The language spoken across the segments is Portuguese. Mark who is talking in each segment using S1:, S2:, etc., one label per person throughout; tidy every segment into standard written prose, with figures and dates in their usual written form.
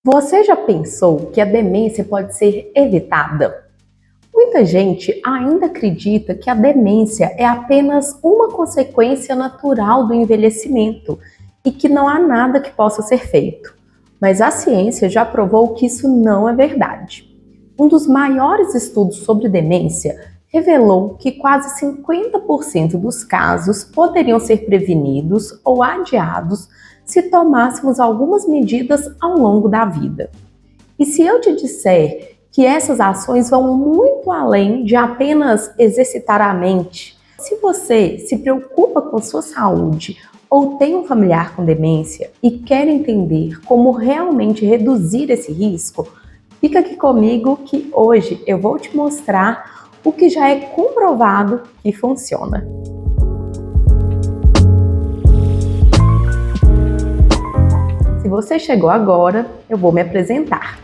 S1: Você já pensou que a demência pode ser evitada? Muita gente ainda acredita que a demência é apenas uma consequência natural do envelhecimento e que não há nada que possa ser feito. Mas a ciência já provou que isso não é verdade. Um dos maiores estudos sobre demência revelou que quase 50% dos casos poderiam ser prevenidos ou adiados se tomássemos algumas medidas ao longo da vida. E se eu te disser que essas ações vão muito além de apenas exercitar a mente, se você se preocupa com sua saúde ou tem um familiar com demência e quer entender como realmente reduzir esse risco, fica aqui comigo que hoje eu vou te mostrar o que já é comprovado que funciona. Se você chegou agora, eu vou me apresentar.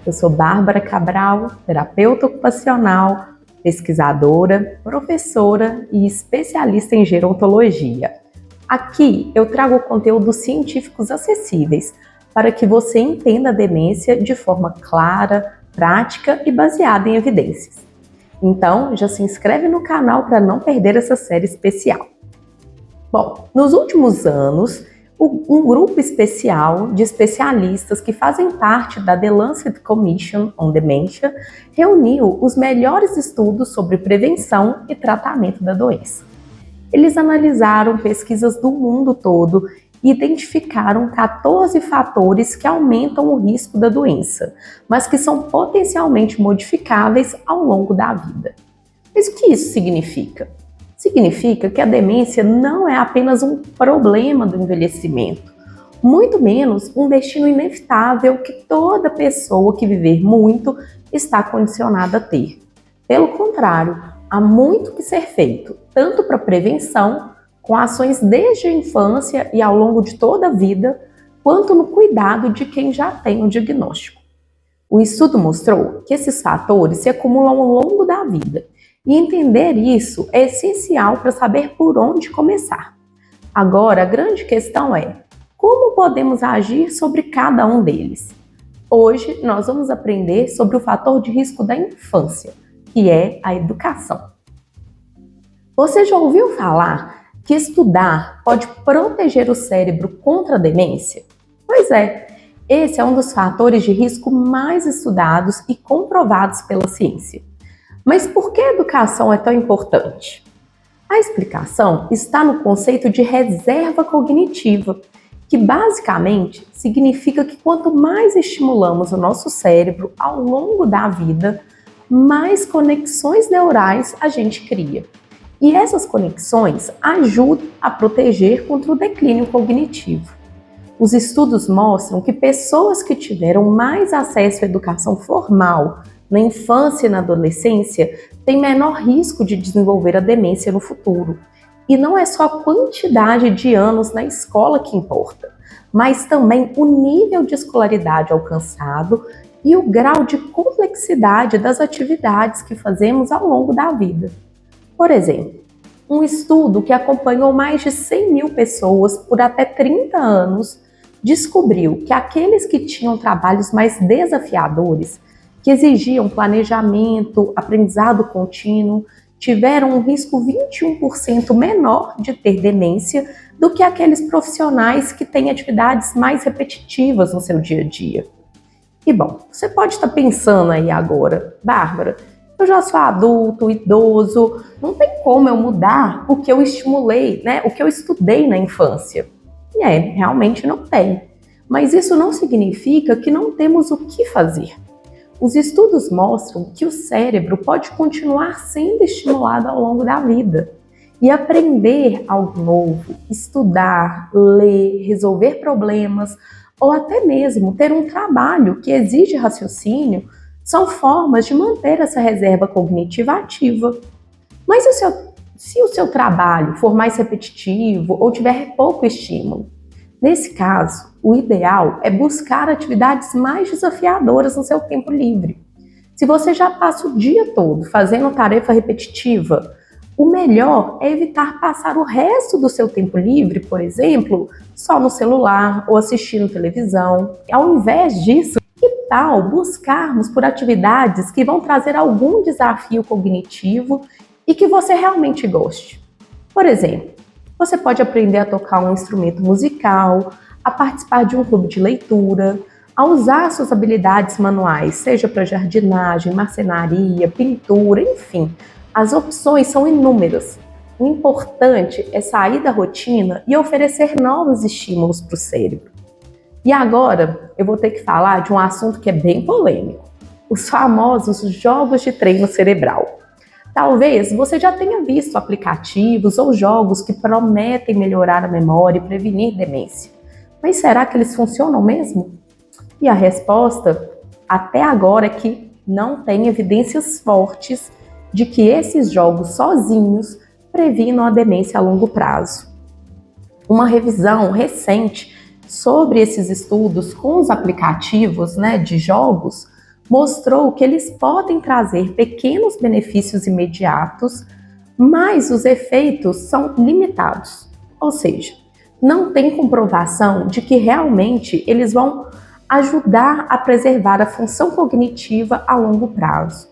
S1: Eu sou Bárbara Cabral, terapeuta ocupacional, pesquisadora, professora e especialista em gerontologia. Aqui eu trago conteúdos científicos acessíveis para que você entenda a demência de forma clara, prática e baseada em evidências. Então, já se inscreve no canal para não perder essa série especial. Bom, nos últimos anos, um grupo especial de especialistas que fazem parte da The Lancet Commission on Dementia reuniu os melhores estudos sobre prevenção e tratamento da doença. Eles analisaram pesquisas do mundo todo e identificaram 14 fatores que aumentam o risco da doença, mas que são potencialmente modificáveis ao longo da vida. Mas o que isso significa? Significa que a demência não é apenas um problema do envelhecimento, muito menos um destino inevitável que toda pessoa que viver muito está condicionada a ter. Pelo contrário, há muito que ser feito, tanto para prevenção, com ações desde a infância e ao longo de toda a vida, quanto no cuidado de quem já tem o diagnóstico. O estudo mostrou que esses fatores se acumulam ao longo da vida. E entender isso é essencial para saber por onde começar. Agora, a grande questão é: como podemos agir sobre cada um deles? Hoje, nós vamos aprender sobre o fator de risco da infância, que é a educação. Você já ouviu falar que estudar pode proteger o cérebro contra a demência? Pois é, esse é um dos fatores de risco mais estudados e comprovados pela ciência. Mas por que a educação é tão importante? A explicação está no conceito de reserva cognitiva, que basicamente significa que quanto mais estimulamos o nosso cérebro ao longo da vida, mais conexões neurais a gente cria. E essas conexões ajudam a proteger contra o declínio cognitivo. Os estudos mostram que pessoas que tiveram mais acesso à educação formal na infância e na adolescência têm menor risco de desenvolver a demência no futuro. E não é só a quantidade de anos na escola que importa, mas também o nível de escolaridade alcançado e o grau de complexidade das atividades que fazemos ao longo da vida. Por exemplo, um estudo que acompanhou mais de 100 mil pessoas por até 30 anos descobriu que aqueles que tinham trabalhos mais desafiadores, que exigiam planejamento, aprendizado contínuo, tiveram um risco 21% menor de ter demência do que aqueles profissionais que têm atividades mais repetitivas no seu dia a dia. E bom, você pode estar pensando aí agora: Bárbara, eu já sou adulto, idoso, não tem como eu mudar o que eu estimulei, o que eu estudei na infância. E realmente não tem. Mas isso não significa que não temos o que fazer. Os estudos mostram que o cérebro pode continuar sendo estimulado ao longo da vida. E aprender algo novo, estudar, ler, resolver problemas, ou até mesmo ter um trabalho que exige raciocínio, são formas de manter essa reserva cognitiva ativa. Mas se o seu trabalho for mais repetitivo ou tiver pouco estímulo? Nesse caso, o ideal é buscar atividades mais desafiadoras no seu tempo livre. Se você já passa o dia todo fazendo tarefa repetitiva, o melhor é evitar passar o resto do seu tempo livre, por exemplo, só no celular ou assistindo televisão. Ao invés disso, tal buscarmos por atividades que vão trazer algum desafio cognitivo e que você realmente goste? Por exemplo, você pode aprender a tocar um instrumento musical, a participar de um clube de leitura, a usar suas habilidades manuais, seja para jardinagem, marcenaria, pintura, enfim. As opções são inúmeras. O importante é sair da rotina e oferecer novos estímulos para o cérebro. E agora eu vou ter que falar de um assunto que é bem polêmico: os famosos jogos de treino cerebral. Talvez você já tenha visto aplicativos ou jogos que prometem melhorar a memória e prevenir demência. Mas será que eles funcionam mesmo? E a resposta, até agora, é que não tem evidências fortes de que esses jogos sozinhos previnam a demência a longo prazo. Uma revisão recente sobre esses estudos com os aplicativos, de jogos mostrou que eles podem trazer pequenos benefícios imediatos, mas os efeitos são limitados. Ou seja, não tem comprovação de que realmente eles vão ajudar a preservar a função cognitiva a longo prazo.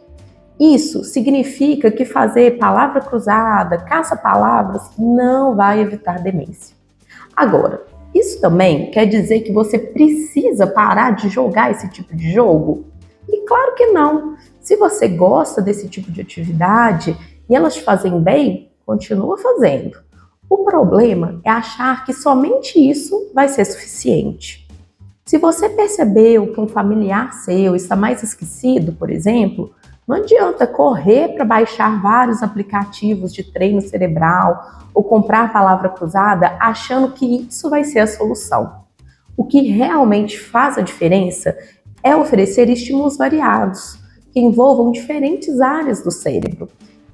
S1: Isso significa que fazer palavra cruzada, caça-palavras, não vai evitar demência. Agora, isso também quer dizer que você precisa parar de jogar esse tipo de jogo? E claro que não. Se você gosta desse tipo de atividade e elas te fazem bem, continua fazendo. O problema é achar que somente isso vai ser suficiente. Se você percebeu que um familiar seu está mais esquecido, por exemplo, não adianta correr para baixar vários aplicativos de treino cerebral ou comprar a palavra cruzada achando que isso vai ser a solução. O que realmente faz a diferença é oferecer estímulos variados, que envolvam diferentes áreas do cérebro.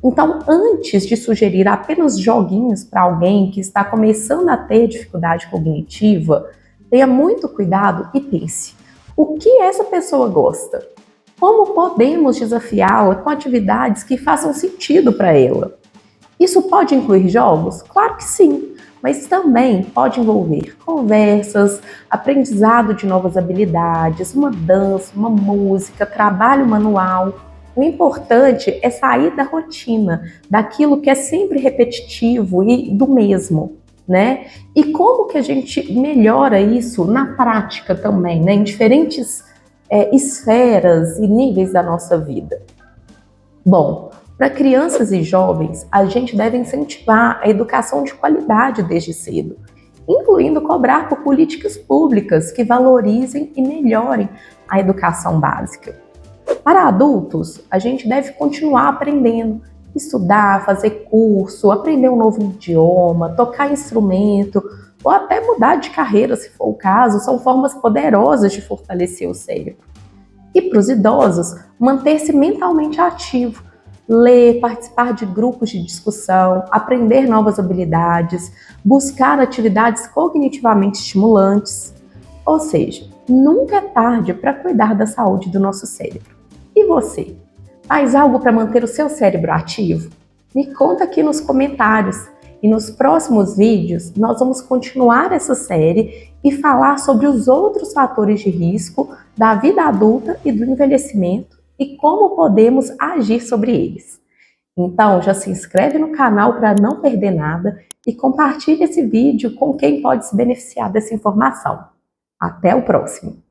S1: Então, antes de sugerir apenas joguinhos para alguém que está começando a ter dificuldade cognitiva, tenha muito cuidado e pense: o que essa pessoa gosta? Como podemos desafiá-la com atividades que façam sentido para ela? Isso pode incluir jogos? Claro que sim, mas também pode envolver conversas, aprendizado de novas habilidades, uma dança, uma música, trabalho manual. O importante é sair da rotina, daquilo que é sempre repetitivo e do mesmo, E como que a gente melhora isso na prática também, em diferentes esferas e níveis da nossa vida? Bom, para crianças e jovens, a gente deve incentivar a educação de qualidade desde cedo, incluindo cobrar por políticas públicas que valorizem e melhorem a educação básica. Para adultos, a gente deve continuar aprendendo, estudar, fazer curso, aprender um novo idioma, tocar instrumento ou até mudar de carreira, se for o caso, são formas poderosas de fortalecer o cérebro. E para os idosos, manter-se mentalmente ativo, ler, participar de grupos de discussão, aprender novas habilidades, buscar atividades cognitivamente estimulantes. Ou seja, nunca é tarde para cuidar da saúde do nosso cérebro. E você? Faz algo para manter o seu cérebro ativo? Me conta aqui nos comentários. E nos próximos vídeos, nós vamos continuar essa série e falar sobre os outros fatores de risco da vida adulta e do envelhecimento e como podemos agir sobre eles. Então, já se inscreve no canal para não perder nada e compartilhe esse vídeo com quem pode se beneficiar dessa informação. Até o próximo!